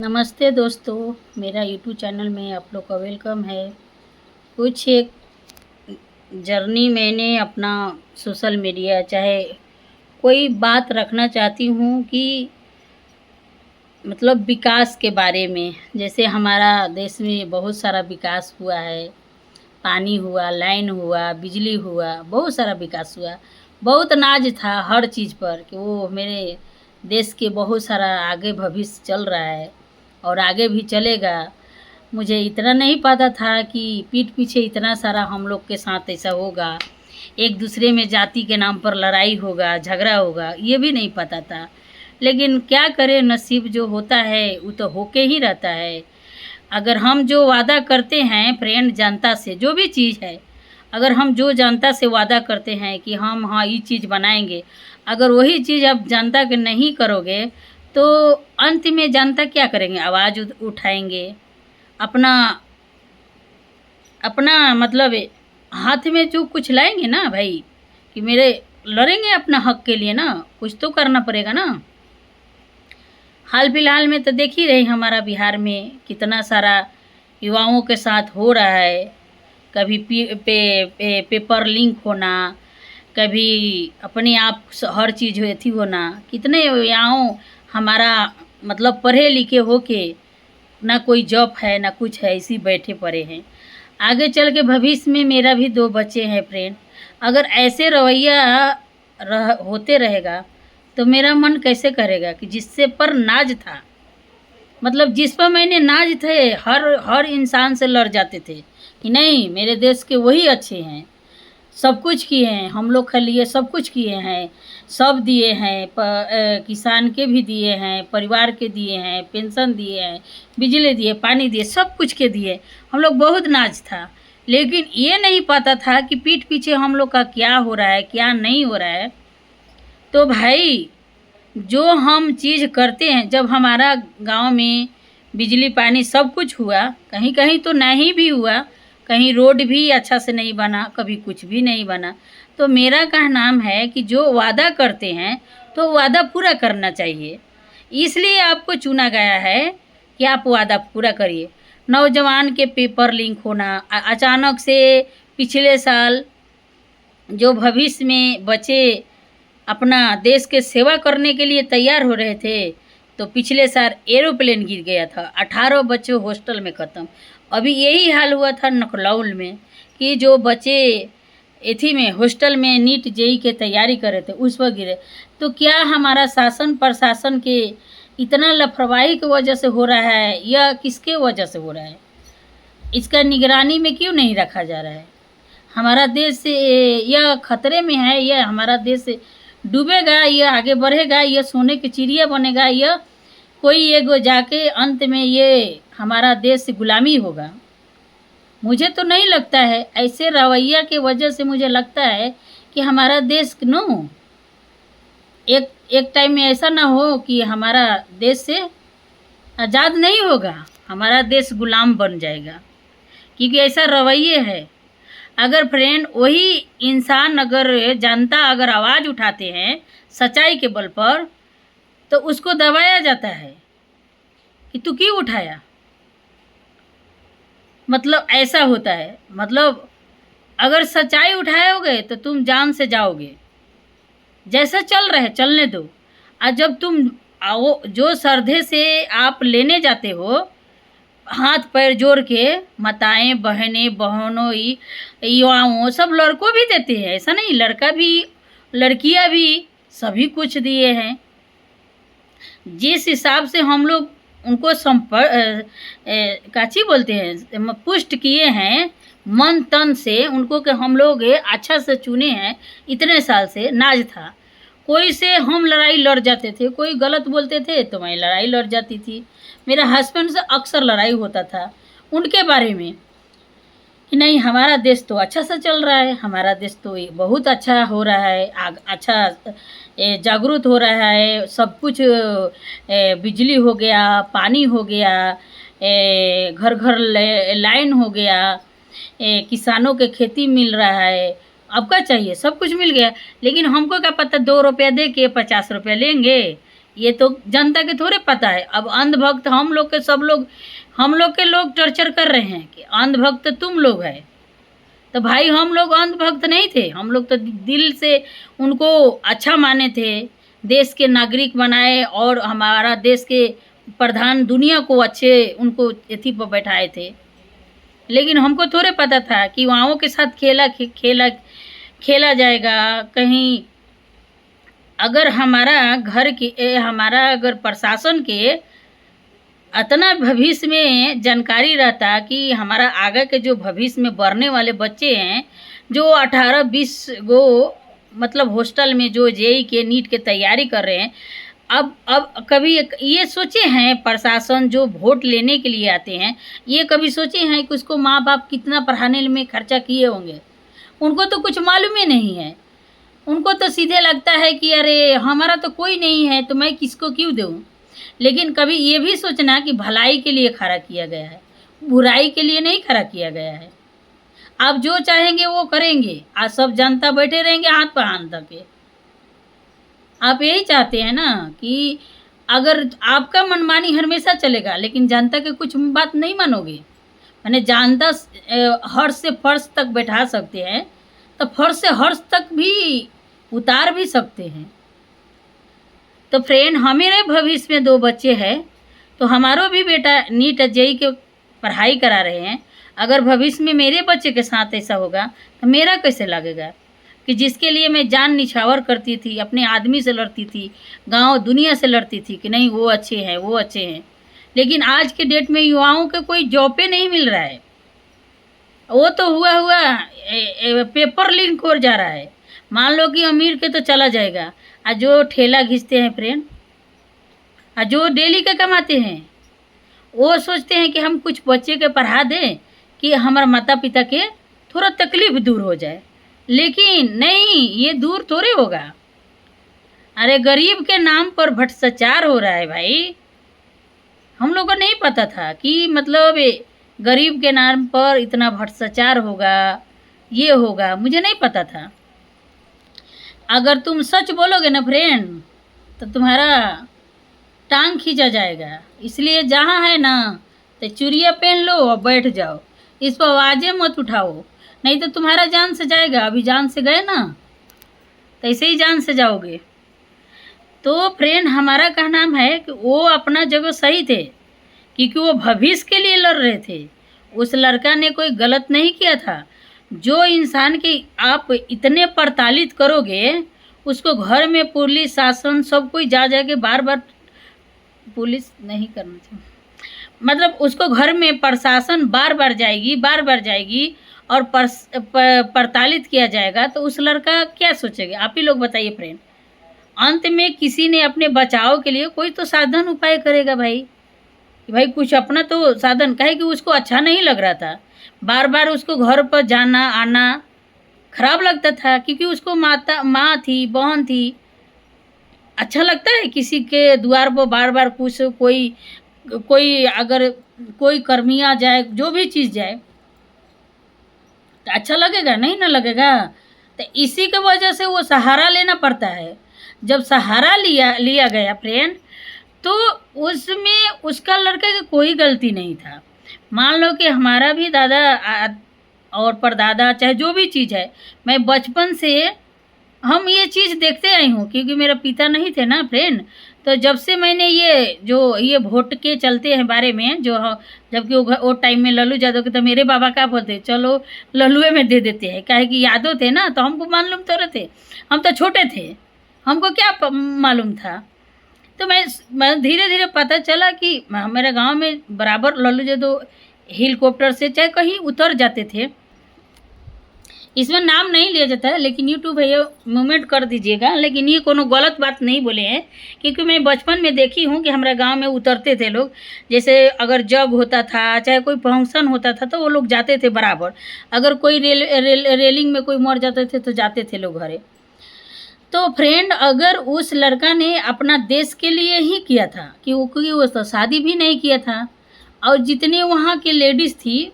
नमस्ते दोस्तों, मेरा यूट्यूब चैनल में आप लोग का वेलकम है। कुछ एक जर्नी मैंने अपना सोशल मीडिया चाहे कोई बात रखना चाहती हूँ कि मतलब विकास के बारे में। जैसे हमारा देश में बहुत सारा विकास हुआ है, पानी हुआ, लाइन हुआ, बिजली हुआ, बहुत सारा विकास हुआ। बहुत नाज था हर चीज़ पर कि वो मेरे देश के बहुत सारा आगे भविष्य चल रहा है और आगे भी चलेगा। मुझे इतना नहीं पता था कि पीठ पीछे इतना सारा हम लोग के साथ ऐसा होगा, एक दूसरे में जाति के नाम पर लड़ाई होगा, झगड़ा होगा, ये भी नहीं पता था। लेकिन क्या करें, नसीब जो होता है वो तो होके ही रहता है। अगर हम जो वादा करते हैं फ्रेंड जनता से, जो भी चीज़ है, अगर हम जो जनता से वादा करते हैं कि हम हाँ ये चीज़ बनाएंगे, अगर वही चीज़ आप जनता के नहीं करोगे तो अंत में जनता क्या करेंगे? आवाज़ उठाएंगे, अपना अपना मतलब हाथ में जो कुछ लाएंगे ना भाई, कि मेरे लड़ेंगे अपना हक के लिए ना, कुछ तो करना पड़ेगा ना। हाल फिलहाल में तो देख ही रहे हमारा बिहार में कितना सारा युवाओं के साथ हो रहा है। कभी पेपर लीक होना, कभी अपने आप हर चीज़ थी होना। कितने युवाओं हमारा मतलब पढ़े लिखे होके ना कोई जॉब है ना कुछ है, इसी बैठे पड़े हैं। आगे चल के भविष्य में मेरा भी 2 बच्चे हैं फ्रेंड, अगर ऐसे रवैया होते रहेगा तो मेरा मन कैसे करेगा कि जिससे पर नाज था, मतलब जिस पर मैंने नाज थे, हर इंसान से लड़ जाते थे कि नहीं मेरे देश के वही अच्छे हैं, सब कुछ किए हैं, हम लोग के लिए सब कुछ किए हैं, सब दिए हैं, किसान के भी दिए हैं, परिवार के दिए हैं, पेंशन दिए हैं, बिजली दिए, पानी दिए, सब कुछ के दिए। हम लोग बहुत नाज था। लेकिन ये नहीं पता था कि पीठ पीछे हम लोग का क्या हो रहा है, क्या नहीं हो रहा है। तो भाई जो हम चीज़ करते हैं, जब हमारा गांव में बिजली पानी सब कुछ हुआ, कहीं कहीं तो नहीं भी हुआ, कहीं रोड भी अच्छा से नहीं बना, कभी कुछ भी नहीं बना, तो मेरा कहना है कि जो वादा करते हैं तो वादा पूरा करना चाहिए। इसलिए आपको चुना गया है कि आप वादा पूरा करिए। नौजवान के पेपर लीक होना, अचानक से पिछले साल जो भविष्य में बच्चे अपना देश के सेवा करने के लिए तैयार हो रहे थे, तो पिछले साल एरोप्लेन गिर गया था, 18 बच्चे हॉस्टल में ख़त्म। अभी यही हाल हुआ था नकलौल में कि जो बच्चे एथी में हॉस्टल में नीट जेई के तैयारी कर रहे थे, उस वक्त गिरे। तो क्या हमारा शासन प्रशासन के इतना लापरवाही की वजह से हो रहा है या किसके वजह से हो रहा है? इसका निगरानी में क्यों नहीं रखा जा रहा है? हमारा देश यह खतरे में है, यह हमारा देश डूबेगा, यह आगे बढ़ेगा, यह सोने की चिड़िया बनेगा, यह कोई एगो जाके अंत में ये हमारा देश गुलामी होगा? मुझे तो नहीं लगता है। ऐसे रवैया के वजह से मुझे लगता है कि हमारा देश नो एक एक टाइम में ऐसा ना हो कि हमारा देश से आज़ाद नहीं होगा, हमारा देश गुलाम बन जाएगा, क्योंकि ऐसा रवैये है। अगर फ्रेंड वही इंसान, अगर जनता अगर आवाज़ उठाते हैं सच्चाई के बल पर, तो उसको दबाया जाता है कि तू क्यों उठाया। मतलब ऐसा होता है, मतलब अगर सच्चाई उठाओगे तो तुम जान से जाओगे। जैसा चल रहा है चलने दो। और जब तुम आओ जो श्रद्धे से आप लेने जाते हो, हाथ पैर जोड़ के, माताएं बहनों युवाओं सब लड़कों भी देते हैं, ऐसा नहीं, लड़का भी लड़कियां भी सभी कुछ दिए हैं। जिस हिसाब से हम लोग उनको काची बोलते हैं, पुष्ट किए हैं मन तन से उनको, कि हम लोग अच्छा से चुने हैं। इतने साल से नाज था, कोई से हम लड़ाई लड़ जाते थे, कोई गलत बोलते थे तो मैं लड़ाई लड़ जाती थी। मेरा हस्बैंड से अक्सर लड़ाई होता था उनके बारे में कि नहीं हमारा देश तो अच्छा सा चल रहा है, हमारा देश तो बहुत अच्छा हो रहा है, अच्छा जागरूक हो रहा है, सब कुछ बिजली हो गया, पानी हो गया, घर घर लाइन हो गया, किसानों के खेती मिल रहा है। अब क्या चाहिए? सब कुछ मिल गया। लेकिन हमको क्या पता 2 रुपया दे के 50 रुपया लेंगे ये तो जनता के थोड़े पता है। अब अंधभक्त हम लोग के हम लोग के लोग टॉर्चर कर रहे हैं कि अंधभक्त तुम लोग है। तो भाई हम लोग अंधभक्त नहीं थे, हम लोग तो दिल से उनको अच्छा माने थे, देश के नागरिक बनाए और हमारा देश के प्रधान दुनिया को अच्छे उनको एथी पर बैठाए थे। लेकिन हमको थोड़े पता था कि वहाँ के साथ खेला जाएगा। कहीं अगर हमारा अगर प्रशासन के इतना भविष्य में जानकारी रहता कि हमारा आगे के जो भविष्य में बढ़ने वाले बच्चे हैं, जो 18-20 गो मतलब हॉस्टल में जो जेई के नीट के तैयारी कर रहे हैं, अब कभी ये सोचे हैं प्रशासन जो वोट लेने के लिए आते हैं, ये कभी सोचे हैं कि उसको माँ बाप कितना पढ़ाने में खर्चा किए होंगे? उनको तो कुछ मालूम ही नहीं है। उनको तो सीधे लगता है कि अरे हमारा तो कोई नहीं है तो मैं किसको क्यों दूँ। लेकिन कभी ये भी सोचना कि भलाई के लिए खड़ा किया गया है, बुराई के लिए नहीं खड़ा किया गया है। आप जो चाहेंगे वो करेंगे, आज सब जनता बैठे रहेंगे हाथ पर हाथ धके। आप यही चाहते हैं ना कि अगर आपका मनमानी हमेशा चलेगा लेकिन जनता के कुछ बात नहीं मानोगे, माने जनता हर्ष से फर्श तक बैठा सकते हैं तो फर्श से हर्ष तक भी उतार भी सकते हैं। तो फ्रेंड हमारे भविष्य में 2 बच्चे हैं, तो हमारो भी बेटा नीट जेई के पढ़ाई करा रहे हैं। अगर भविष्य में मेरे बच्चे के साथ ऐसा होगा तो मेरा कैसे लगेगा कि जिसके लिए मैं जान निछावर करती थी, अपने आदमी से लड़ती थी, गांव दुनिया से लड़ती थी कि नहीं वो अच्छे हैं वो अच्छे हैं, लेकिन आज के डेट में युवाओं के कोई जॉब पे नहीं मिल रहा है। वो तो हुआ पेपर लिंक हो जा रहा है। मान लो कि अमीर के तो चला जाएगा, और जो ठेला घिसते हैं फ्रेंड, और जो डेली का कमाते हैं, वो सोचते हैं कि हम कुछ बच्चे के पढ़ा दें कि हमारा माता पिता के थोड़ा तकलीफ दूर हो जाए। लेकिन नहीं, ये दूर थोड़े होगा। अरे गरीब के नाम पर भ्रष्टाचार हो रहा है भाई। हम लोग को नहीं पता था कि मतलब गरीब के नाम पर इतना भ्रष्टाचार होगा, ये होगा, मुझे नहीं पता था। अगर तुम सच बोलोगे ना फ्रेंड तो तुम्हारा टांग खींचा जाएगा। इसलिए जहाँ है ना तो चूड़िया पहन लो और बैठ जाओ, इस पर आवाज़ें मत उठाओ, नहीं तो तुम्हारा जान से जाएगा। अभी जान से गए ना तो ऐसे ही जान से जाओगे। तो फ्रेंड हमारा कहना है कि वो अपना जगह सही थे, क्योंकि वो भविष्य के लिए लड़ रहे थे। उस लड़का ने कोई गलत नहीं किया था। जो इंसान की आप इतने प्रताड़ित करोगे, उसको घर में पुलिस शासन सब कोई जा के बार बार पुलिस नहीं करना चाहिए, मतलब उसको घर में प्रशासन बार बार जाएगी और प्रताड़ित किया जाएगा, तो उस लड़का क्या सोचेगा? आप ही लोग बताइए फ्रेंड। अंत में किसी ने अपने बचाव के लिए कोई तो साधन उपाय करेगा भाई, कि भाई कुछ अपना तो साधन। कहे कि उसको अच्छा नहीं लग रहा था, बार बार उसको घर पर जाना आना खराब लगता था, क्योंकि उसको माँ थी, बहन थी। अच्छा लगता है किसी के द्वार पर बार बार कुछ कोई अगर कोई कर्मिया जाए, जो भी चीज़ जाए तो अच्छा लगेगा? नहीं ना लगेगा। तो इसी के वजह से वो सहारा लेना पड़ता है। जब सहारा लिया गया फ्रेंड, तो उसमें उसका लड़के की कोई गलती नहीं था। मान लो कि हमारा भी दादा और परदादा, चाहे जो भी चीज़ है, मैं बचपन से हम ये चीज़ देखते आई हूँ, क्योंकि मेरा पिता नहीं थे ना फ्रेंड। तो जब से मैंने ये वोट के चलते हैं बारे में, जो जबकि वो टाइम में लल्लू यादव के, तो मेरे बाबा क्या बोलते, चलो लल्लुए में दे देते हैं, काहे कि यादव थे ना, तो हमको मालूम थोड़े थे, हम तो छोटे थे, हमको क्या मालूम था। तो मैं धीरे धीरे पता चला कि मेरे गांव में बराबर लल्लू यादव हेलीकॉप्टर से चाहे कहीं उतर जाते थे। इसमें नाम नहीं लिया जाता है, लेकिन यूट्यूब है, ये मूवमेंट कर दीजिएगा। लेकिन ये कोनो गलत बात नहीं बोले हैं, क्योंकि मैं बचपन में देखी हूँ कि हमारे गांव में उतरते थे लोग। जैसे अगर जग होता था, चाहे कोई फंक्शन होता था, तो वो लोग जाते थे बराबर। अगर कोई रेलिंग में कोई मर जाते थे तो जाते थे लोग घरे। तो फ्रेंड अगर उस लड़का ने अपना देश के लिए ही किया था, क्योंकि वो तो शादी भी नहीं किया था, और जितने वहाँ की लेडीज़ थी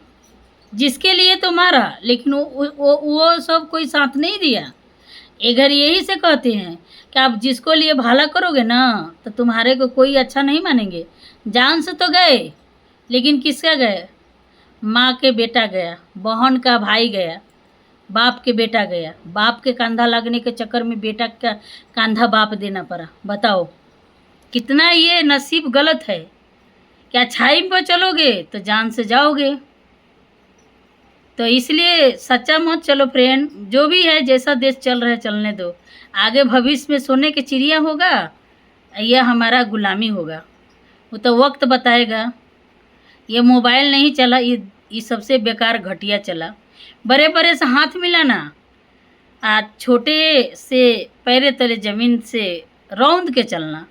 जिसके लिए तो मारा, लेकिन वो सब कोई साथ नहीं दिया। ये घर यही से कहते हैं कि आप जिसको लिए भला करोगे ना तो तुम्हारे को कोई अच्छा नहीं मानेंगे। जान से तो गए, लेकिन किसका गए? माँ के बेटा गया, बहन का भाई गया, बाप के बेटा गया। बाप के कंधा लगने के चक्कर में बेटा का कंधा बाप देना पड़ा। बताओ कितना ये नसीब गलत है कि अच्छाई पर चलोगे तो जान से जाओगे। तो इसलिए सच्चा मत चलो फ्रेंड। जो भी है, जैसा देश चल रहा है चलने दो। आगे भविष्य में सोने की चिड़िया होगा या हमारा गुलामी होगा, वो तो वक्त बताएगा। ये मोबाइल नहीं चला, ये सबसे बेकार घटिया चला। बड़े बड़े से हाथ मिलाना, आ छोटे से पैरे तले ज़मीन से रौंद के चलना,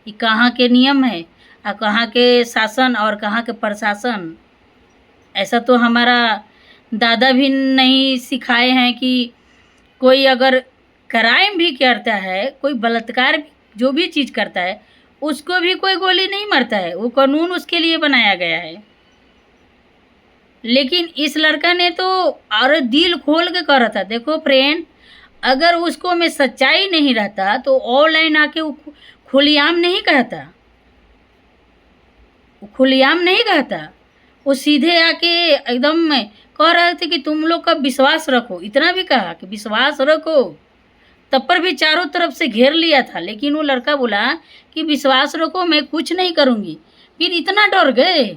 ये कहाँ के नियम है और कहाँ के शासन और कहाँ के प्रशासन। ऐसा तो हमारा दादा भी नहीं सिखाए हैं कि कोई अगर क्राइम भी करता है, कोई बलात्कार जो भी चीज़ करता है, उसको भी कोई गोली नहीं मारता है। वो कानून उसके लिए बनाया गया है। लेकिन इस लड़का ने तो और दिल खोल के कहा था। देखो फ्रेंड, अगर उसको में सच्चाई नहीं रहता तो ऑनलाइन आके वो खुलेआम नहीं कहता, वो खुलेआम नहीं कहता। वो सीधे आके एकदम कह रहे थे कि तुम लोग का विश्वास रखो। इतना भी कहा कि विश्वास रखो, तब पर भी चारों तरफ से घेर लिया था। लेकिन वो लड़का बोला कि विश्वास रखो, मैं कुछ नहीं करूँगी। फिर इतना डर गए।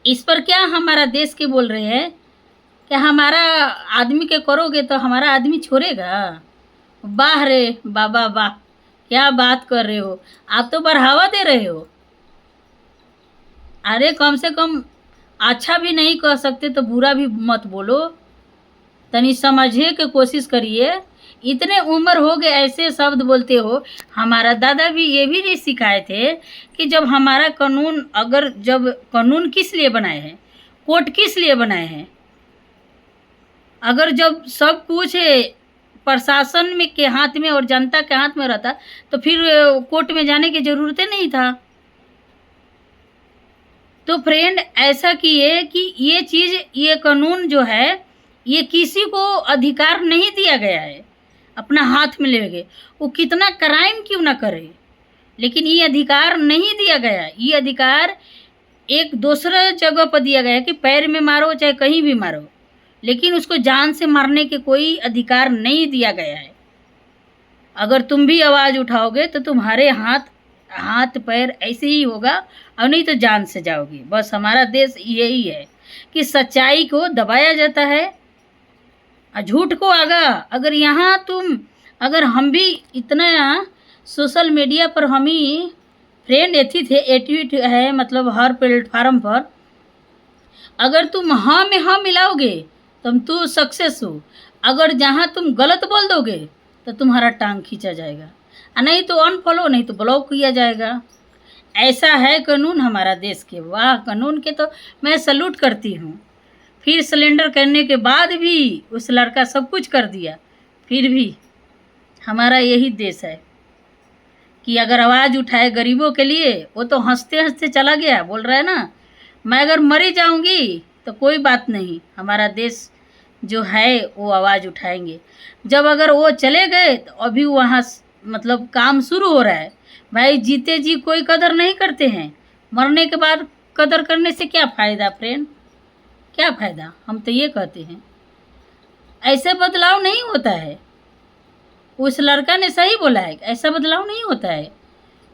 इस पर क्या हमारा देश के बोल रहे हैं कि हमारा आदमी के करोगे तो हमारा आदमी छोड़ेगा। वाह रे बाबा वाह, क्या बात कर रहे हो आप, तो बढ़ावा दे रहे हो। अरे कम से कम अच्छा भी नहीं कह सकते तो बुरा भी मत बोलो, तनी समझने की कोशिश करिए। इतने उम्र हो गए ऐसे शब्द बोलते हो। हमारा दादा भी ये भी नहीं सिखाए थे कि जब हमारा कानून, अगर जब कानून किस लिए बनाए हैं, कोर्ट किस लिए बनाए हैं, अगर जब सब कुछ प्रशासन में के हाथ में और जनता के हाथ में रहता तो फिर कोर्ट में जाने की ज़रूरत नहीं था। तो फ्रेंड ऐसा किए कि ये चीज़, ये कानून जो है, ये किसी को अधिकार नहीं दिया गया है अपना हाथ में लेके। वो कितना क्राइम क्यों ना करे, लेकिन ये अधिकार नहीं दिया गया। ये अधिकार एक दूसरे जगह पर दिया गया है कि पैर में मारो चाहे कहीं भी मारो, लेकिन उसको जान से मारने के कोई अधिकार नहीं दिया गया है। अगर तुम भी आवाज़ उठाओगे तो तुम्हारे हाथ पैर ऐसे ही होगा, और नहीं तो जान से जाओगी। बस हमारा देश यही है कि सच्चाई को दबाया जाता है और झूठ को आगा। अगर हम भी इतना सोशल मीडिया पर हम ही फ्रेंड एक्टिव है, मतलब हर प्लेटफार्म पर अगर तुम हाँ में हाँ मिलाओगे तो सक्सेस हो। अगर जहाँ तुम गलत बोल दोगे तो तुम्हारा टांग खींचा जाएगा, और नहीं तो अनफॉलो, नहीं तो ब्लॉक किया जाएगा। ऐसा है कानून हमारा देश के। वाह, कानून के तो मैं सैल्यूट करती हूँ। फिर सिलेंडर करने के बाद भी उस लड़का सब कुछ कर दिया। फिर भी हमारा यही देश है कि अगर आवाज़ उठाए गरीबों के लिए, वो तो हंसते हंसते चला गया। बोल रहा है ना, मैं अगर मरी जाऊंगी तो कोई बात नहीं, हमारा देश जो है वो आवाज़ उठाएंगे। जब अगर वो चले गए तो अभी वहाँ मतलब काम शुरू हो रहा है। भाई जीते जी कोई कदर नहीं करते हैं, मरने के बाद कदर करने से क्या फ़ायदा फ्रेंड, क्या फ़ायदा। हम तो ये कहते हैं ऐसे बदलाव नहीं होता है। उस लड़का ने सही बोला है, ऐसा बदलाव नहीं होता है।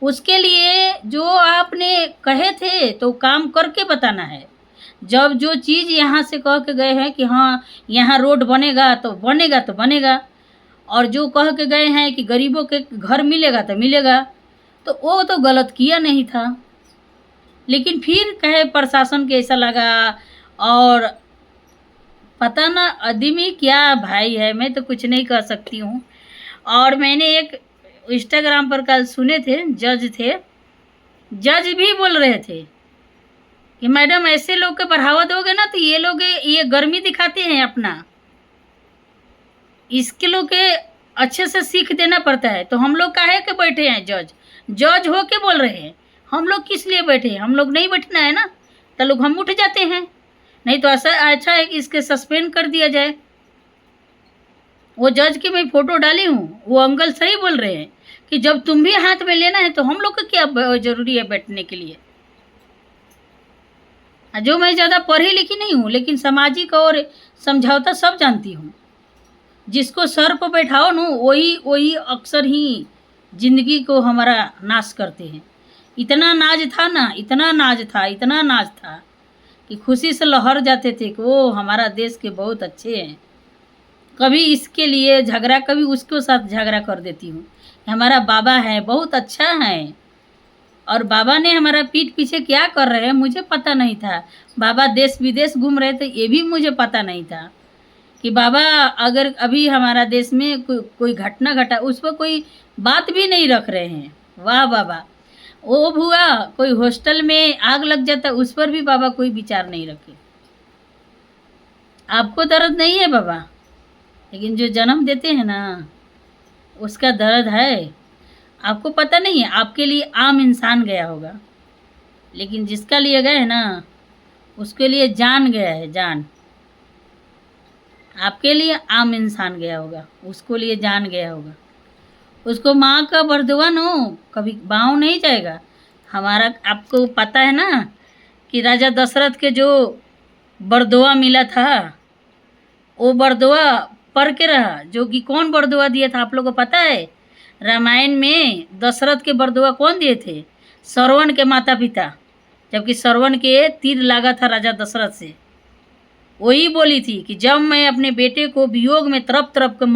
उसके लिए जो आपने कहे थे तो काम करके बताना है। जब जो चीज़ यहाँ से कह के गए हैं कि हाँ यहाँ रोड बनेगा तो बनेगा तो बनेगा, और जो कह के गए हैं कि गरीबों के घर मिलेगा तो मिलेगा, तो वो तो गलत किया नहीं था। लेकिन फिर कहे प्रशासन के ऐसा लगा, और पता ना आदमी क्या भाई है, मैं तो कुछ नहीं कर सकती हूँ। और मैंने एक इंस्टाग्राम पर कल सुने थे, जज भी बोल रहे थे कि मैडम ऐसे लोग के बढ़ावा दोगे ना तो ये लोग ये गर्मी दिखाते हैं अपना, इसके लोग के अच्छे से सीख देना पड़ता है। तो हम लोग काहे के बैठे हैं, जज हो के बोल रहे हैं। हम लोग किस लिए बैठे हैं, हम लोग नहीं बैठना है ना, तो लोग हम उठ जाते हैं। नहीं तो ऐसा अच्छा है कि इसके सस्पेंड कर दिया जाए। वो जज की मैं फ़ोटो डाली हूँ, वो अंकल सही बोल रहे हैं कि जब तुम भी हाथ में लेना है तो हम लोग को क्या ज़रूरी है बैठने के लिए। जो मैं ज़्यादा पढ़ी लिखी नहीं हूँ, लेकिन सामाजिक और समझौता सब जानती हूँ। जिसको सर पर बैठाओ न वही वही अक्सर ही ज़िंदगी को हमारा नाश करते हैं। इतना नाज था ना, इतना नाज था, इतना नाज था कि खुशी से लहर जाते थे कि वो हमारा देश के बहुत अच्छे हैं। कभी इसके लिए झगड़ा, कभी उसके साथ झगड़ा कर देती हूँ। हमारा बाबा है, बहुत अच्छा है, और बाबा ने हमारा पीठ पीछे क्या कर रहे हैं मुझे पता नहीं था। बाबा देश विदेश घूम रहे थे, ये भी मुझे पता नहीं था कि बाबा अगर अभी हमारा देश में कोई घटना घटा उस पर कोई बात भी नहीं रख रहे हैं। वाह बाबा। वो हुआ कोई हॉस्टल में आग लग जाता, उस पर भी बाबा कोई विचार नहीं रखे। आपको दर्द नहीं है बाबा, लेकिन जो जन्म देते हैं ना उसका दर्द है। आपको पता नहीं है, आपके लिए आम इंसान गया होगा, लेकिन जिसका लिए गए ना उसके लिए जान गया है, जान। आपके लिए आम इंसान गया होगा, उसको लिए जान गया होगा। उसको माँ का बरदुआ न कभी बाँव नहीं जाएगा। हमारा आपको पता है ना कि राजा दशरथ के जो बरदुआ मिला था, वो बरदुआ पढ़ के रहा, जो कि कौन बरदुआ दिया था आप लोगों को पता है? रामायण में दशरथ के बरदुआ कौन दिए थे? श्रवण के माता पिता, जबकि श्रवण के तीर लगा था राजा दशरथ से। वही बोली थी कि जब मैं अपने बेटे को वियोग में तड़प तड़प के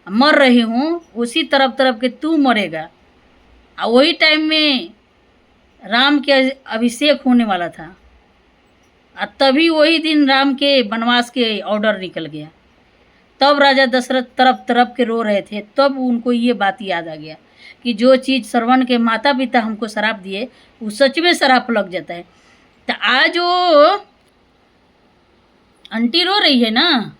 मर रही हूँ, उसी तरफ तरफ के तू मरेगा। और वही टाइम में राम के अभिषेक होने वाला था, और तभी वही दिन राम के वनवास के ऑर्डर निकल गया। तब राजा दशरथ तरफ तरफ के रो रहे थे, तब उनको ये बात याद आ गया कि जो चीज़ श्रवण के माता पिता हमको श्राप दिए वो सच में श्राप लग जाता है। तो आज वो आंटी रो रही है ना,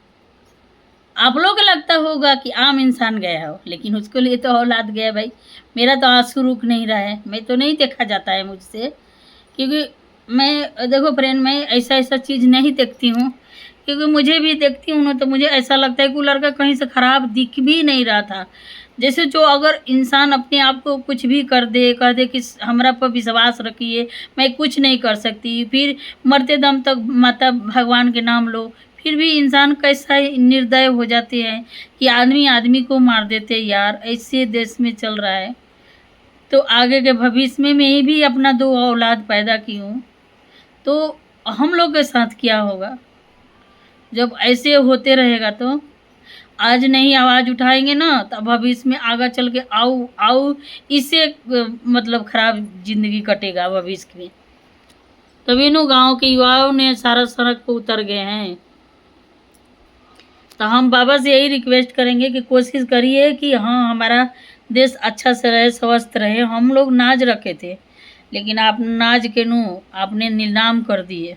आप लोग को लगता होगा कि आम इंसान गया हो, लेकिन उसके लिए तो औलाद गया भाई। मेरा तो आंसू रुक नहीं रहा है, मैं तो नहीं देखा जाता है मुझसे, क्योंकि मैं देखो फ्रेंड, मैं ऐसा चीज़ नहीं देखती हूँ, क्योंकि मुझे भी देखती हूँ ना तो मुझे ऐसा लगता है कि वो लड़का कहीं से ख़राब दिख भी नहीं रहा था। जैसे जो अगर इंसान अपने आप को कुछ भी कर दे कि हमरा पर विश्वास रखिए, मैं कुछ नहीं कर सकती, फिर मरते दम तक माता भगवान के नाम लो, फिर भी इंसान कैसा निर्दय हो जाते हैं कि आदमी आदमी को मार देते हैं। यार ऐसे देश में चल रहा है, तो आगे के भविष्य में मैं भी अपना 2 औलाद पैदा की हूँ, तो हम लोग के साथ क्या होगा जब ऐसे होते रहेगा। तो आज नहीं आवाज़ उठाएंगे ना, तो भविष्य में आगे चल के आओ इससे मतलब ख़राब ज़िंदगी कटेगा भविष्य में। तभी नो गांव के युवाओं ने सारा सड़क पर उतर गए हैं। तो हम बाबा से यही रिक्वेस्ट करेंगे कि कोशिश करिए कि हाँ हमारा देश अच्छा से रहे, स्वस्थ रहे। हम लोग नाज रखे थे, लेकिन आप नाज के नू आपने नीलाम कर दिए।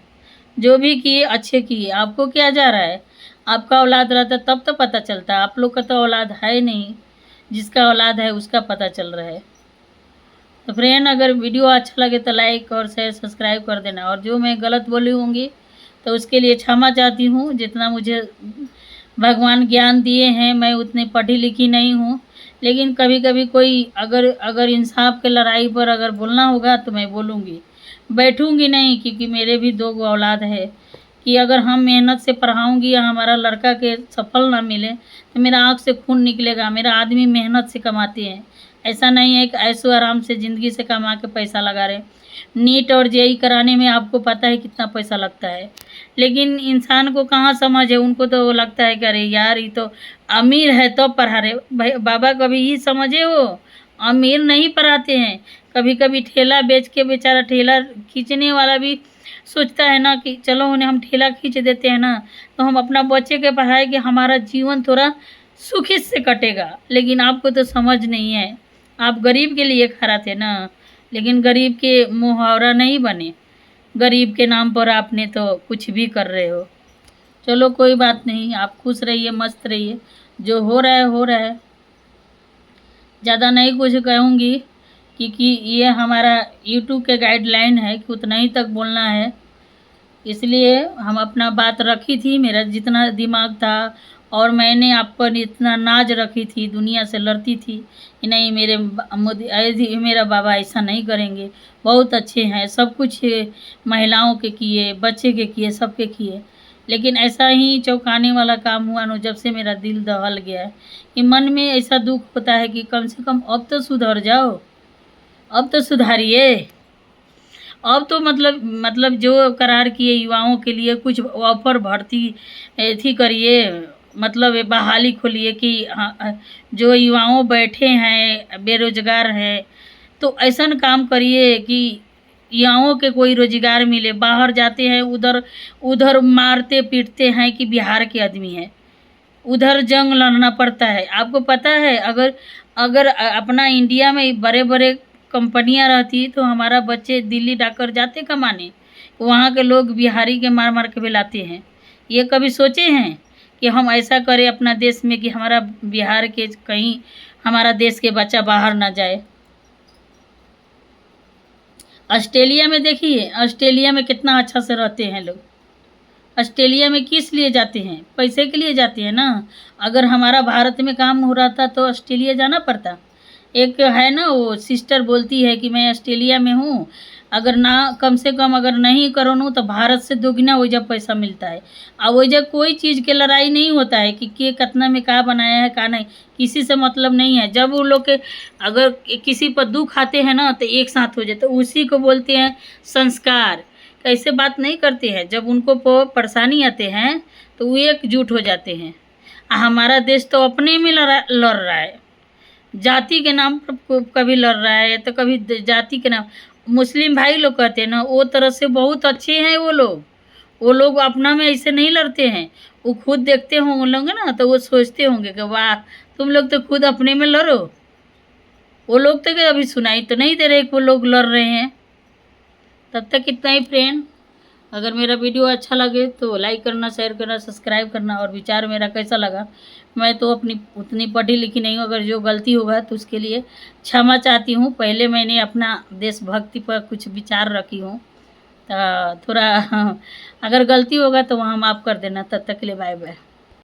जो भी किए अच्छे किए, आपको क्या जा रहा है? आपका औलाद रहता तब तो पता चलता, आप लोग का तो औलाद है नहीं, जिसका औलाद है उसका पता चल रहा है। तो फ्रेंड, अगर वीडियो अच्छा लगे तो लाइक और शेयर सब्सक्राइब कर देना, और जो मैं गलत बोली होंगी तो उसके लिए क्षमा चाहती हूँ। जितना मुझे भगवान ज्ञान दिए हैं, मैं उतनी पढ़ी लिखी नहीं हूँ, लेकिन कभी कभी कोई अगर इंसाफ के लड़ाई पर अगर बोलना होगा तो मैं बोलूँगी, बैठूँगी नहीं, क्योंकि मेरे भी 2 औलाद है कि अगर हम मेहनत से पढ़ाऊँगी या हमारा लड़का के सफल ना मिले तो मेरा आँख से खून निकलेगा। मेरा आदमी मेहनत से कमाते हैं, ऐसा नहीं है कि ऐसो आराम से ज़िंदगी से कमा के पैसा लगा रहे। नीट और जेई कराने में आपको पता है कितना पैसा लगता है, लेकिन इंसान को कहाँ समझ है। उनको तो वो लगता है कि अरे यार ये तो अमीर है तो पढ़ा रहे। भाई बाबा कभी ये समझे, वो अमीर नहीं पढ़ाते हैं। कभी कभी ठेला बेच के बेचारा ठेला खींचने वाला भी सोचता है ना कि चलो उन्हें हम ठेला खींच देते हैं ना, तो हम अपना बच्चे के पढ़ाए कि हमारा जीवन थोड़ा सुखी से कटेगा। लेकिन आपको तो समझ नहीं है, आप गरीब के लिए खड़ा थे ना, लेकिन गरीब के मुहावरा नहीं बने। गरीब के नाम पर आपने तो कुछ भी कर रहे हो। चलो कोई बात नहीं, आप खुश रहिए, मस्त रहिए, जो हो रहा है हो रहा है। ज़्यादा नहीं कुछ कहूँगी, क्योंकि ये हमारा यूट्यूब के गाइडलाइन है कि उतना ही तक बोलना है। इसलिए हम अपना बात रखी थी, मेरा जितना दिमाग था और मैंने आप पर इतना नाज रखी थी, दुनिया से लड़ती थी कि नहीं मेरे मोदी मेरा बाबा ऐसा नहीं करेंगे, बहुत अच्छे हैं, सब कुछ महिलाओं के किए, बच्चे के किए, सबके किए। लेकिन ऐसा ही चौंकाने वाला काम हुआ न, जब से मेरा दिल दहल गया है कि मन में ऐसा दुख होता है कि कम से कम अब तो सुधर जाओ, अब तो सुधारिए। अब तो मतलब जो करार किए युवाओं के लिए कुछ ऑफर भर्ती थी करिए, मतलब ये बहाली खोलिए कि हाँ, जो युवाओं बैठे हैं बेरोजगार हैं, तो ऐसा काम करिए कि युवाओं के कोई रोजगार मिले। बाहर जाते हैं उधर उधर मारते पीटते हैं कि बिहार के आदमी हैं, उधर जंग लड़ना पड़ता है। आपको पता है अगर अगर अपना इंडिया में बड़े बड़े कंपनियां रहती तो हमारा बच्चे दिल्ली डाकर जाते कमाने, वहाँ के लोग बिहारी के मार मार के लाते हैं। ये कभी सोचे हैं कि हम ऐसा करें अपना देश में कि हमारा बिहार के कहीं हमारा देश के बच्चा बाहर ना जाए। ऑस्ट्रेलिया में देखिए, ऑस्ट्रेलिया में कितना अच्छा से रहते हैं लोग। ऑस्ट्रेलिया में किस लिए जाते हैं? पैसे के लिए जाते हैं ना। अगर हमारा भारत में काम हो रहा था तो ऑस्ट्रेलिया जाना पड़ता। एक है ना, वो सिस्टर बोलती है कि मैं ऑस्ट्रेलिया में हूँ, अगर ना कम से कम अगर नहीं करो न तो भारत से दोगुना वजह पैसा मिलता है। और वजह कोई चीज़ के लड़ाई नहीं होता है कि के कितना में का बनाया है का नहीं, किसी से मतलब नहीं है। जब वो लोग के अगर किसी पर दुख आते हैं ना तो एक साथ हो जाए, तो उसी को बोलते हैं संस्कार। ऐसे बात नहीं करते हैं, जब उनको परेशानी आते हैं तो वो एकजुट हो जाते हैं। हमारा देश तो अपने में लड़ रहा है, जाति के नाम पर कभी लड़ रहा है तो कभी जाति के नाम। मुस्लिम भाई लोग कहते हैं ना, वो तरह से बहुत अच्छे हैं वो लोग अपना में ऐसे नहीं लड़ते हैं। वो खुद देखते होंगे ना तो वो सोचते होंगे कि वाह तुम लोग तो खुद अपने में लड़ो। वो लोग तो अभी सुनाई तो नहीं दे रहे कि वो लोग लड़ रहे हैं। तब तक इतना ही फ्रेंड, अगर मेरा वीडियो अच्छा लगे तो लाइक करना, शेयर करना, सब्सक्राइब करना। और विचार मेरा कैसा लगा, मैं तो अपनी उतनी पढ़ी लिखी नहीं हूँ, अगर जो गलती होगा तो उसके लिए क्षमा चाहती हूँ। पहले मैंने अपना देशभक्ति पर कुछ विचार रखी हूँ, तो थोड़ा अगर गलती होगा तो वहाँ माफ़ कर देना। तब तक के लिए बाय बाय।